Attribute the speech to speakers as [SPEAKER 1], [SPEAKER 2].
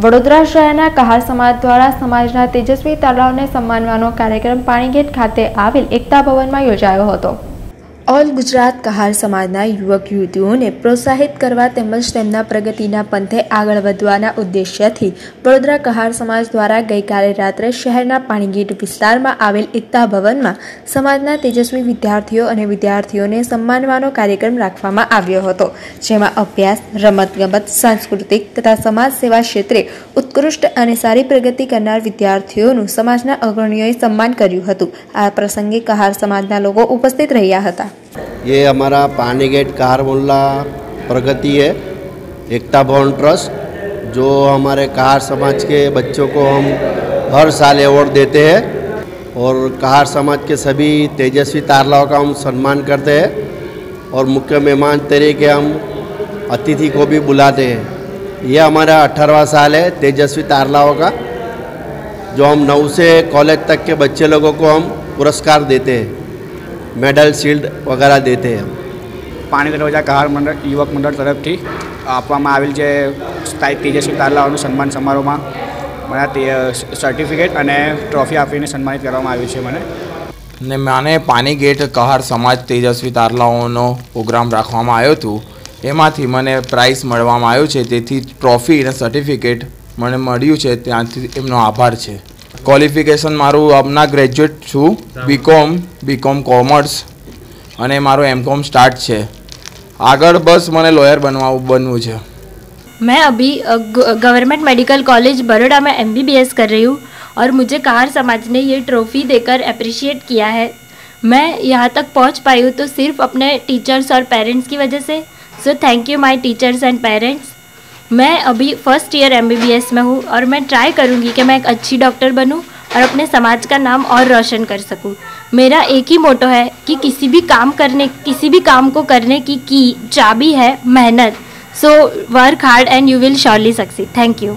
[SPEAKER 1] વડોદરા શહેરના કહાર સમાજ દ્વારા સમાજના તેજસ્વી તારલાઓને સન્માનવાનો કાર્યક્રમ પાણીગેટ ખાતે આવેલ એકતા ભવનમાં યોજાયો હતો। ઓલ ગુજરાત કહાર સમાજના યુવક યુવતીઓને પ્રોત્સાહિત કરવા તેમજ તેમના પ્રગતિના પંથે આગળ વધવાના ઉદ્દેશ્યથી વડોદરા કહાર સમાજ દ્વારા ગઈકાલે રાત્રે શહેરના પાણીગેટ વિસ્તારમાં આવેલ એકતા ભવનમાં સમાજના તેજસ્વી વિદ્યાર્થીઓ અને વિદ્યાર્થીઓને સન્માનવાનો કાર્યક્રમ રાખવામાં આવ્યો હતો, જેમાં અભ્યાસ, રમતગમત, સાંસ્કૃતિક તથા સમાજ સેવા ક્ષેત્રે ઉત્કૃષ્ટ અને સારી પ્રગતિ કરનાર વિદ્યાર્થીઓનું સમાજના અગ્રણીઓએ સન્માન કર્યું હતું। આ પ્રસંગે કહાર સમાજના લોકો ઉપસ્થિત રહ્યા હતા।
[SPEAKER 2] ये हमारा पानीगेट कहार मोहल्ला प्रगति है एकता भवन ट्रस्ट, जो हमारे कहार समाज के बच्चों को हम हर साल अवार्ड देते हैं और कहार समाज के सभी तेजस्वी तारलाओं का हम सम्मान करते हैं और मुख्य मेहमान तरीके हम अतिथि को भी बुलाते हैं। यह हमारा 18वां साल है तेजस्वी तारलाओं का, जो हम 9 से कॉलेज तक के बच्चे लोगों को हम पुरस्कार देते हैं, मेडल शील्ड वगैरह देते हैं।
[SPEAKER 3] पानीगेट वजा कहार मंडल युवक मंडल तरफथी आपवामां आवेल जे तेजस्वी तारलाओनुं सन्मान समारोहमां મને સર્ટિફિકેટ અને ટ્રોફી આપીને સન્માનિત કરવામાં આવ્યું છે।
[SPEAKER 4] મને પાણીગેટ કહાર સમાજ તેજસ્વી તારલાઓનો પ્રોગ્રામ રાખવામાં આવ્યો હતો, એમાંથી મને પ્રાઇઝ મળવામાં આવ્યો છે, તેથી ટ્રોફી અને સર્ટિફિકેટ મને મળ્યું છે, ત્યાંથી એમનો આભાર છે। ક્વોલિફિકેશન મારું હમણાં ગ્રેજ્યુએટ છું, બીકોમ કોમર્સ, અને મારું એમકોમ સ્ટાર્ટ છે। આગળ બસ મને લોયર बनવું છે।
[SPEAKER 5] मैं अभी गवर्नमेंट मेडिकल कॉलेज बड़ोड़ा में MBBS कर रही हूँ और मुझे कहार समाज ने ये ट्रॉफ़ी देकर अप्रिशिएट किया है। मैं यहाँ तक पहुँच पाई हूँ तो सिर्फ अपने टीचर्स और पेरेंट्स की वजह से। So thank you my teachers and parents. मैं अभी फर्स्ट ईयर MBBS में हूँ और मैं ट्राई करूँगी कि मैं एक अच्छी डॉक्टर बनूँ और अपने समाज का नाम और रोशन कर सकूँ। मेरा एक ही मोटो है कि किसी भी काम को करने की चाबी है मेहनत। So work hard and you will surely succeed. Thank you.